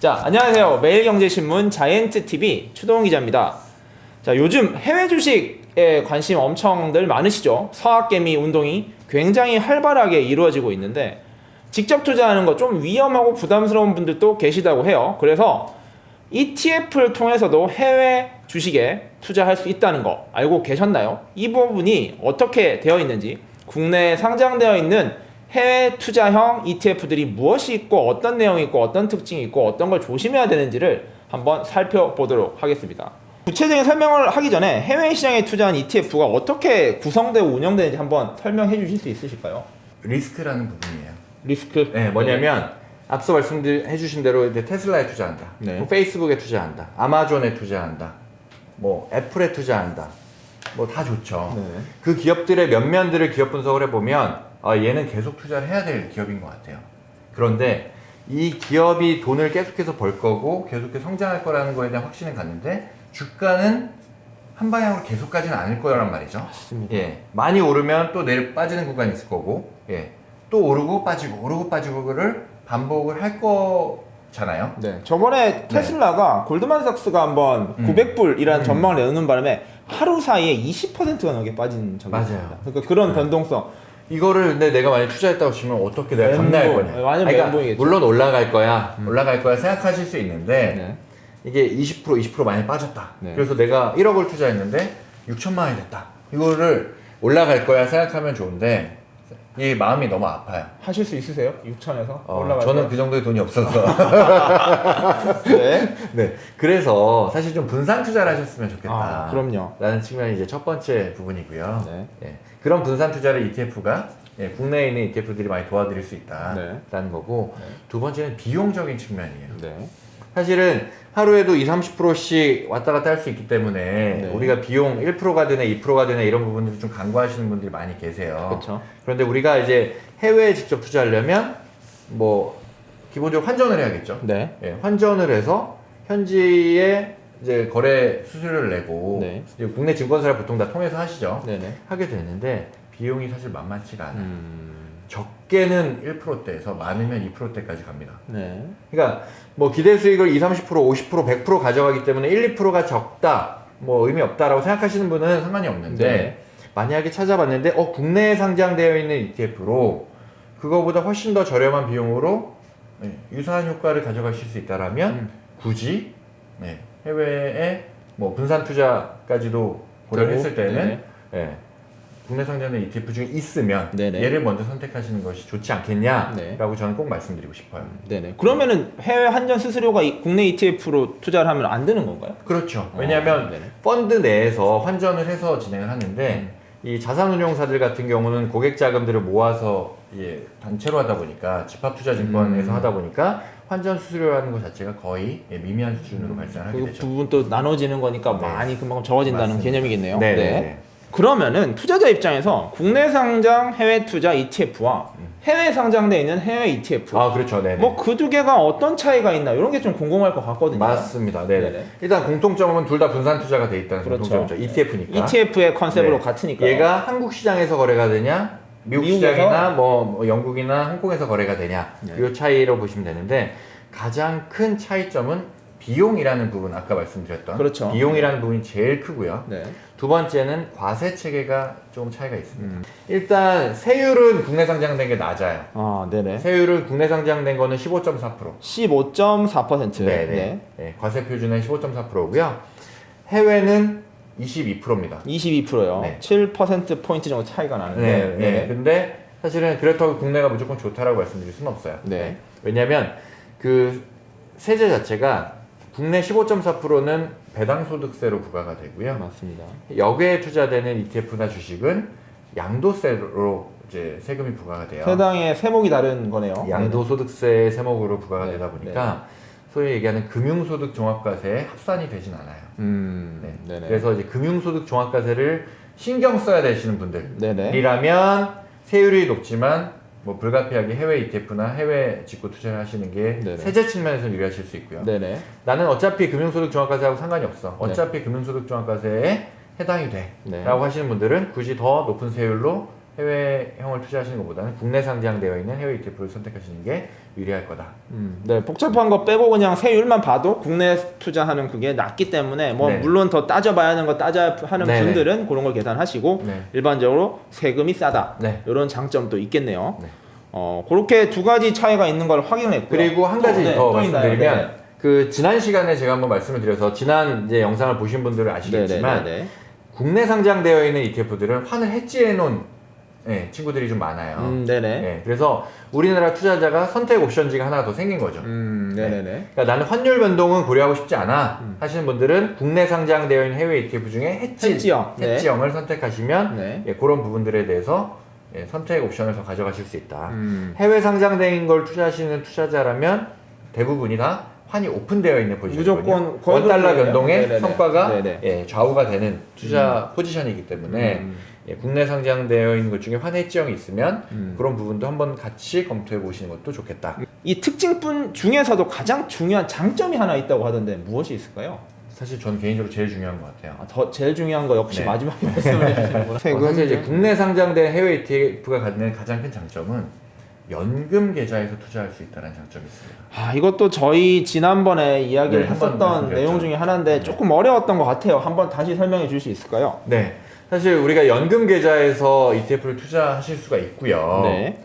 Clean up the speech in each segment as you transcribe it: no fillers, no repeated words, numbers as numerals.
자, 안녕하세요. 매일경제신문 자이언트TV 추동훈 기자입니다. 자, 요즘 해외 주식에 관심 엄청들 많으시죠? 서학개미 운동이 굉장히 활발하게 이루어지고 있는데 직접 투자하는 거 좀 위험하고 부담스러운 분들도 계시다고 해요. 그래서 ETF를 통해서도 해외 주식에 투자할 수 있다는 거 알고 계셨나요? 이 부분이 어떻게 되어 있는지, 국내에 상장되어 있는 해외 투자형 ETF들이 무엇이 있고 어떤 내용이 있고 어떤 특징이 있고 어떤 걸 조심해야 되는지를 한번 살펴보도록 하겠습니다. 구체적인 설명을 하기 전에 해외 시장에 투자한 ETF가 어떻게 구성되고 운영되는지 한번 설명해 주실 수 있으실까요? 리스크라는 부분이에요. 리스크? 네, 뭐냐면 앞서 말씀해 주신 대로 이제 테슬라에 투자한다, 네. 뭐 페이스북에 투자한다, 아마존에 투자한다, 뭐 애플에 투자한다, 뭐 다 좋죠. 네. 그 기업들의 면면들을 기업 분석을 해보면 얘는 계속 투자를 해야 될 기업인 것 같아요. 그런데 이 기업이 돈을 계속해서 벌 거고 계속해서 성장할 거라는 거에 대한 확신은 갔는데 주가는 한 방향으로 계속 가지는 않을 거란 말이죠. 맞습니다. 예, 많이 오르면 또 내려 빠지는 구간이 있을 거고, 예, 또 오르고 빠지고를 반복을 할 거잖아요. 네, 저번에 테슬라가 골드만삭스가 한번 900불이라는 전망을 내놓는 바람에 하루 사이에 20%가 넘게 빠진 적이 맞아요. 있습니다. 그러니까 그런 변동성. 이거를 근데 내가 만약 투자했다고 치면 어떻게 내가 멘붕, 감당할 거냐. 완전 그러니까 멘붕이겠죠. 물론 올라갈 거야 생각하실 수 있는데 네. 이게 20% 많이 빠졌다. 네. 그래서 내가 1억을 투자했는데 6천만 원이 됐다. 이거를 올라갈 거야 생각하면 좋은데 이 마음이 너무 아파요. 하실 수 있으세요? 6천에서 올라갈 저는 거예요? 그 정도의 돈이 없어서. 네. 네. 그래서 사실 좀 분산 투자를 하셨으면 좋겠다. 그럼요. 라는 측면이 이제 첫 번째 부분이고요. 네. 예. 그런 분산 투자를 ETF가 국내에 있는 ETF들이 많이 도와드릴 수 있다라는 네. 거고, 네. 두 번째는 비용적인 측면이에요. 네. 사실은 하루에도 20-30%씩 왔다 갔다 할 수 있기 때문에 네. 우리가 비용 1%가 되네 2%가 되네 이런 부분들을 좀 간과하시는 분들이 많이 계세요. 그렇죠. 그런데 우리가 이제 해외에 직접 투자하려면 뭐 기본적으로 환전을 해야겠죠. 네. 예, 환전을 해서 현지에 이제 거래 수수료를 내고, 네. 이제 국내 증권사를 보통 다 통해서 하시죠. 네네. 하게 되는데 비용이 사실 만만치가 않아요. 적게는 1%대에서 많으면 2%대까지 갑니다. 네. 그러니까 뭐 기대 수익을 20-30%, 50%, 100% 가져가기 때문에 1-2%가 적다, 뭐 의미 없다라고 생각하시는 분은 상관이 없는데, 네. 만약에 찾아봤는데 국내에 상장되어 있는 ETF로 그거보다 훨씬 더 저렴한 비용으로 유사한 효과를 가져가실 수 있다라면 굳이 해외에 뭐 분산 투자까지도 고려를 했을 때는 국내 상장된 ETF 중에 있으면 네네. 얘를 먼저 선택하시는 것이 좋지 않겠냐라고 네. 저는 꼭 말씀드리고 싶어요. 네네. 그러면은 해외 환전 수수료가 국내 ETF로 투자를 하면 안 되는 건가요? 그렇죠. 왜냐하면 네네. 펀드 내에서 환전을 해서 진행을 하는데 이 자산운용사들 같은 경우는 고객 자금들을 모아서 단체로 하다 보니까 집합투자증권에서 하다 보니까 환전 수수료라는 것 자체가 거의 미미한 수준으로 발생하게 그 되죠. 부분 또 나눠지는 거니까 많이 그만큼 적어진다는 맞습니다. 개념이겠네요. 네. 그러면은 투자자 입장에서 국내 상장 해외 투자 ETF와 해외 상장돼 있는 해외 ETF 그렇죠. 네네. 뭐 그 두 개가 어떤 차이가 있나 이런 게 좀 궁금할 것 같거든요. 맞습니다. 네네. 네네. 일단 공통점은 둘 다 분산 투자가 돼 있다는 그렇죠. 공통점이죠. ETF니까. ETF의 컨셉으로 네. 같으니까. 얘가 한국 시장에서 거래가 되냐, 미국 미국에서? 시장이나 뭐 영국이나 홍콩에서 거래가 되냐, 네. 이 차이로 보시면 되는데, 가장 큰 차이점은 비용이라는 부분, 아까 말씀드렸던 그렇죠. 비용이라는 부분이 제일 크고요. 네. 두 번째는 과세 체계가 좀 차이가 있습니다. 일단 세율은 국내 상장된 게 낮아요. 네네. 세율은 국내 상장된 거는 15.4%. 15.4%. 네. 과세 표준은 15.4%고요. 해외는 22%입니다. 22%요. 네. 7%포인트 정도 차이가 나는데. 네. 근데 사실은 그렇다고 국내가 무조건 좋다라고 말씀드릴 수는 없어요. 네. 왜냐하면 그 세제 자체가 국내 15.4%는 배당소득세로 부과가 되고요. 맞습니다. 여기에 투자되는 ETF나 주식은 양도세로 이제 세금이 부과가 돼요. 세당의 세목이 다른 거네요. 양도소득세 세목으로 부과가 되다 네. 보니까 소위 얘기하는 금융소득 종합과세에 합산이 되진 않아요. 네네. 그래서 이제 금융소득 종합과세를 신경 써야 되시는 네네. 분들이라면 세율이 높지만 뭐 불가피하게 해외 ETF나 해외 직구 투자를 하시는 게 네네. 세제 측면에서 유리하실 수 있고요. 네네. 나는 어차피 금융소득 종합과세하고 상관이 없어. 어차피 금융소득 종합과세에 해당이 돼. 네. 라고 하시는 분들은 굳이 더 높은 세율로 해외형을 투자하시는 것보다는 국내 상장되어 있는 해외 ETF를 선택하시는 게 유리할 거다. 네, 복잡한 거 빼고 그냥 세율만 봐도 국내 투자하는 그게 낮기 때문에 뭐 네. 물론 더 따져봐야 하는 거 하는 네네. 분들은 그런 걸 계산하시고 네. 일반적으로 세금이 싸다. 네. 이런 장점도 있겠네요. 네. 그렇게 두 가지 차이가 있는 걸 확인했고요. 그리고 한 가지 네, 더 또 있나요? 말씀드리면 네. 그 지난 시간에 제가 한번 말씀을 드려서 지난 이제 영상을 보신 분들은 아시겠지만 네. 국내 상장되어 있는 ETF들은 환을 해지해 놓은 친구들이 좀 많아요. 네네. 네, 그래서 우리나라 투자자가 선택 옵션지가 하나 더 생긴 거죠. 네네네. 그러니까 나는 환율 변동은 고려하고 싶지 않아 하시는 분들은 국내 상장되어 있는 해외 ETF 중에 해지형. 네. 해지형을 선택하시면 네. 그런 부분들에 대해서 선택 옵션을 더 가져가실 수 있다. 해외 상장된 걸 투자하시는 투자자라면 대부분이 다 환이 오픈되어 있는 포지션이거든요. 무조건 거의 원달러 그렇네요. 변동의 네네네. 성과가 네네. 좌우가 되는 투자 포지션이기 때문에 국내 상장되어 있는 것 중에 환 해지형이 있으면 그런 부분도 한번 같이 검토해 보시는 것도 좋겠다. 이 특징뿐 중에서도 가장 중요한 장점이 하나 있다고 하던데 무엇이 있을까요? 사실 전 개인적으로 제일 중요한 것 같아요. 더 제일 중요한 거 역시 네. 마지막에 말씀을 해주시는구나. 사실 이제 국내 상장된 해외 ETF가 갖는 가장 큰 장점은 연금 계좌에서 투자할 수 있다는 장점이 있습니다. 이것도 저희 지난번에 이야기를 네, 한번 했었던 말씀드렸죠. 내용 중에 하나인데 조금 어려웠던 것 같아요. 한번 다시 설명해 주실 수 있을까요? 네. 사실 우리가 연금 계좌에서 ETF를 투자하실 수가 있고요. 네.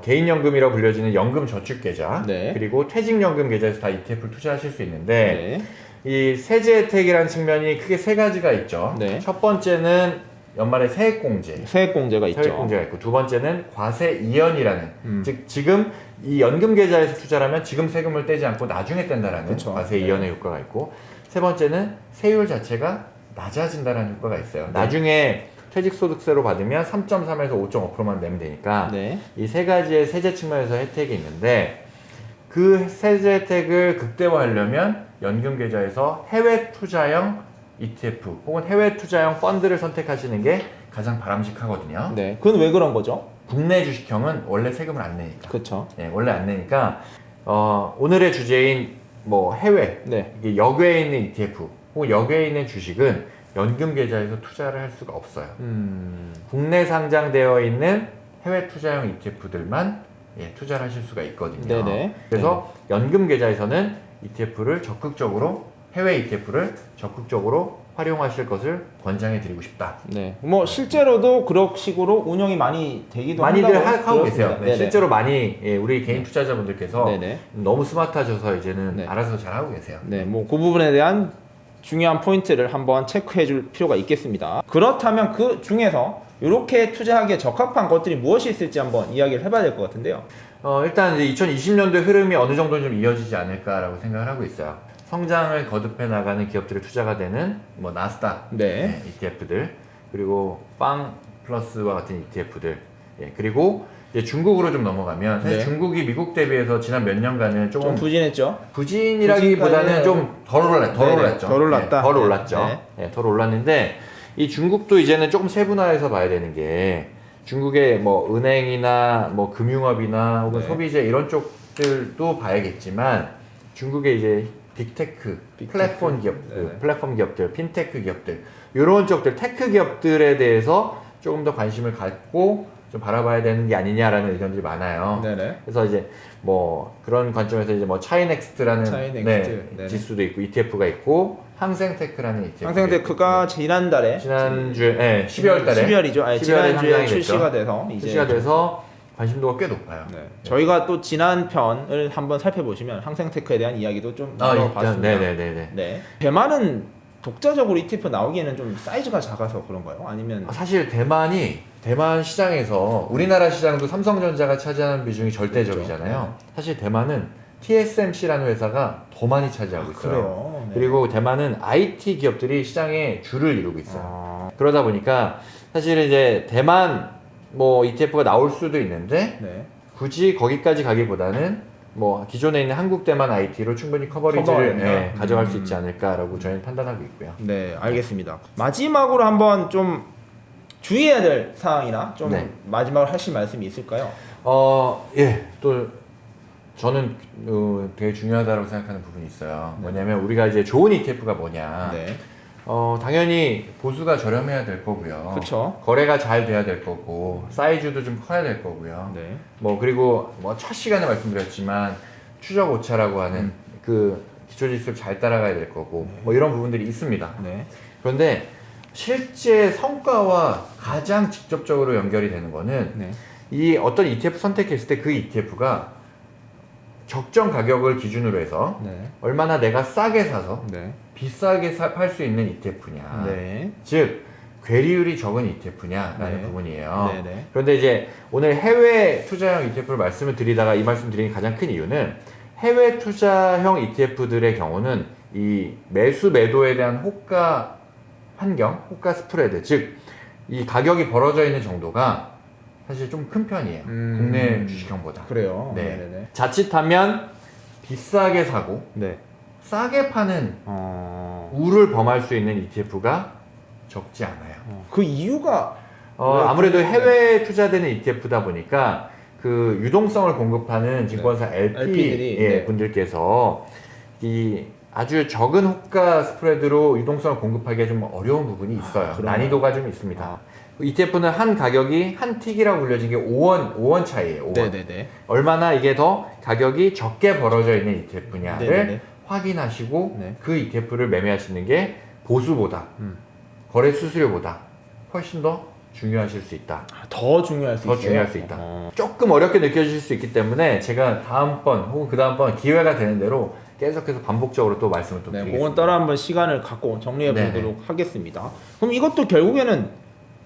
개인연금이라고 불려지는 연금 저축 계좌, 네. 그리고 퇴직연금 계좌에서 다 ETF를 투자하실 수 있는데 네. 이 세제 혜택이라는 측면이 크게 세 가지가 있죠. 네. 첫 번째는 연말에 세액공제. 세액공제가 있죠. 세액공제가 있고 두 번째는 과세 이연이라는 즉 지금 이 연금 계좌에서 투자를 하면 지금 세금을 떼지 않고 나중에 뗀다라는 그쵸. 과세 네. 이연의 효과가 있고 세 번째는 세율 자체가 낮아진다는 효과가 있어요. 네. 나중에 퇴직소득세로 받으면 3.3에서 5.5%만 내면 되니까 네. 이 세 가지의 세제 측면에서 혜택이 있는데 그 세제 혜택을 극대화하려면 연금 계좌에서 해외 투자형 ETF 혹은 해외 투자형 펀드를 선택하시는 게 가장 바람직하거든요. 네. 그건 왜 그런 거죠? 국내 주식형은 원래 세금을 안 내니까. 그렇죠. 원래 안 내니까 오늘의 주제인 뭐 해외 네. 이게 역외에 있는 ETF 혹은 역외에 있는 주식은 연금 계좌에서 투자를 할 수가 없어요. 국내 상장되어 있는 해외 투자형 ETF들만 투자를 하실 수가 있거든요. 네네. 그래서 연금 계좌에서는 ETF를 적극적으로 해외 ETF를 적극적으로 활용하실 것을 권장해 드리고 싶다. 네. 뭐 실제로도 그런 식으로 운영이 많이 되기도 많이들 한다고 하고 계세요. 들었습니다. 네, 네네. 실제로 많이 우리 개인 투자자분들께서 네네. 너무 스마트하셔서 이제는 네. 알아서 잘 하고 계세요. 네, 뭐 그 부분에 대한 중요한 포인트를 한번 체크해 줄 필요가 있겠습니다. 그렇다면 그 중에서 이렇게 투자하기에 적합한 것들이 무엇이 있을지 한번 이야기를 해봐야 될 것 같은데요. 일단 이제 2020년도의 흐름이 어느 정도 좀 이어지지 않을까라고 생각을 하고 있어요. 성장을 거듭해 나가는 기업들의 투자가 되는 뭐 나스닥 네. ETF들 그리고 빵 플러스와 같은 ETF들 그리고 이제 중국으로 좀 넘어가면 사실 네. 중국이 미국 대비해서 지난 몇 년간은 좀 조금 부진했죠. 부진이라기보다는 부진까지는- 좀 덜 올랐죠. 덜 올랐다. 덜 올랐죠. 네. 덜 올랐는데 이 중국도 이제는 조금 세분화해서 봐야 되는 게 중국의 뭐 은행이나 뭐 금융업이나 혹은 네. 소비재 이런 쪽들도 봐야겠지만 중국의 이제 빅테크, 플랫폼 기업들, 네네. 플랫폼 기업들, 핀테크 기업들 이런 쪽들 테크 기업들에 대해서 조금 더 관심을 갖고 좀 바라봐야 되는 게 아니냐라는 의견들이 많아요. 네네. 그래서 이제 뭐 그런 관점에서 이제 뭐 차이넥스트라는 차이넥스트, 네네. 지수도 있고 ETF가 있고 항생테크라는 ETF. 항생테크가 지난달에 지난주에 12월 달에 12월이죠. 아니, 지난주에 상장이 출시가 됐죠. 돼서 이제 출시가 돼서 관심도가 꽤 높아요. 네. 저희가 또 지난 편을 한번 살펴보시면 항생테크에 대한 이야기도 좀 나눠봤습니다. 네네네네. 네. 대만은 독자적으로 ETF 나오기에는 좀 사이즈가 작아서 그런가요? 아니면 사실 대만 시장에서 우리나라 시장도 삼성전자가 차지하는 비중이 절대적이잖아요. 그렇죠. 사실 대만은 TSMC라는 회사가 더 많이 차지하고 있어요. 그래요. 네. 그리고 대만은 IT 기업들이 시장에 줄을 이루고 있어요. 그러다 보니까 사실 이제 대만 뭐 ETF가 나올 수도 있는데 네. 굳이 거기까지 가기보다는 뭐 기존에 있는 한국 대만 IT로 충분히 커버리지를 커버하겠다. 가져갈 수 있지 않을까라고 저희는 판단하고 있고요. 네, 알겠습니다. 마지막으로 한번 좀 주의해야 될 사항이나 좀 네. 마지막으로 하실 말씀이 있을까요? 또 저는 되게 중요하다고 생각하는 부분이 있어요. 뭐냐면 우리가 이제 좋은 ETF가 뭐냐. 네. 당연히 보수가 저렴해야 될 거고요. 그쵸. 거래가 잘 돼야 될 거고 사이즈도 좀 커야 될 거고요. 네. 뭐 그리고 뭐 첫 시간에 말씀드렸지만 추적 오차라고 하는 그 기초 지수를 잘 따라가야 될 거고 뭐 이런 부분들이 있습니다. 네. 그런데 실제 성과와 가장 직접적으로 연결이 되는 거는 네. 이 어떤 ETF 선택했을 때 그 ETF가 적정 가격을 기준으로 해서 네. 얼마나 내가 싸게 사서 네. 비싸게 팔 수 있는 ETF냐, 네. 즉 괴리율이 적은 ETF냐라는 네. 부분이에요. 네. 네. 그런데 이제 오늘 해외 투자형 ETF를 말씀을 드리다가 이 말씀 드리는 가장 큰 이유는 해외 투자형 ETF들의 경우는 이 매수 매도에 대한 호가 환경, 호가 스프레드, 즉 이 가격이 벌어져 있는 정도가 사실 좀 큰 편이에요. 국내 주식형보다. 그래요. 네. 네네네. 자칫하면 비싸게 사고 네. 싸게 파는 우를 범할 수 있는 ETF가 적지 않아요. 그 이유가 아무래도 해외 투자되는 ETF다 보니까 그 유동성을 공급하는 증권사 LP LP들이, 예, 네. 분들께서 이 아주 적은 호가 스프레드로 유동성을 공급하기가 좀 어려운 부분이 있어요. 그런가요? 난이도가 좀 있습니다. ETF는 한 가격이 한 틱이라고 불려진 게 5원 차이예요. 5원. 네네네. 얼마나 이게 더 가격이 적게 벌어져 있는 ETF냐를 네네네. 확인하시고 네. 그 ETF를 매매하시는 게 보수보다 거래 수수료보다 훨씬 더 중요하실 수 있다. 더 중요할 수 더 있어요. 중요할 수 있다. 조금 어렵게 느껴질 수 있기 때문에 제가 다음번 혹은 그 다음번 기회가 되는 대로 계속해서 반복적으로 또 말씀을 또 네, 드리겠습니다. 그건 따라 한번 시간을 갖고 정리해 네네. 보도록 하겠습니다. 그럼 이것도 결국에는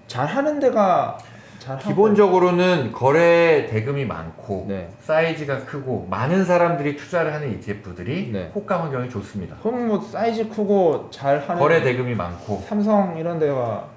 잘하는 데가 잘하고 기본적으로는 거래 대금이 많고 네. 사이즈가 크고 많은 사람들이 투자를 하는 ETF들이 네. 호가 환경이 좋습니다. 그럼 뭐 사이즈 크고 잘하는 거래 대금이 많고 삼성 이런 데가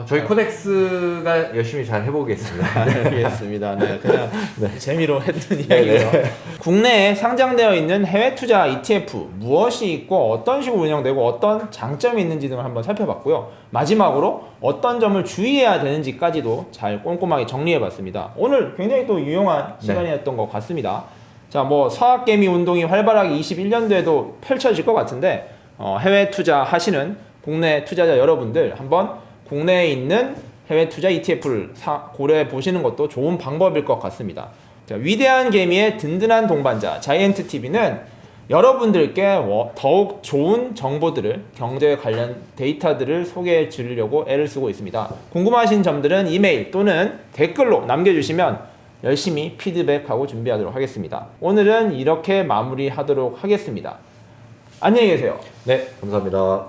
저희 코덱스가 열심히 잘 해보겠습니다. 알겠습니다. 네, 그냥 재미로 했던 이야기고요. 국내에 상장되어 있는 해외 투자 ETF 무엇이 있고 어떤 식으로 운영되고 어떤 장점이 있는지 등을 한번 살펴봤고요. 마지막으로 어떤 점을 주의해야 되는지까지도 잘 꼼꼼하게 정리해봤습니다. 오늘 굉장히 또 유용한 시간이었던 것 같습니다. 자, 뭐 서학개미 운동이 활발하게 21년도에도 펼쳐질 것 같은데 해외 투자 하시는 국내 투자자 여러분들 한번 국내에 있는 해외 투자 ETF를 고려해 보시는 것도 좋은 방법일 것 같습니다. 자, 위대한 개미의 든든한 동반자 자이언트 TV는 여러분들께 더욱 좋은 정보들을 경제 관련 데이터들을 소개해 주려고 애를 쓰고 있습니다. 궁금하신 점들은 이메일 또는 댓글로 남겨주시면 열심히 피드백하고 준비하도록 하겠습니다. 오늘은 이렇게 마무리하도록 하겠습니다. 안녕히 계세요. 네, 감사합니다.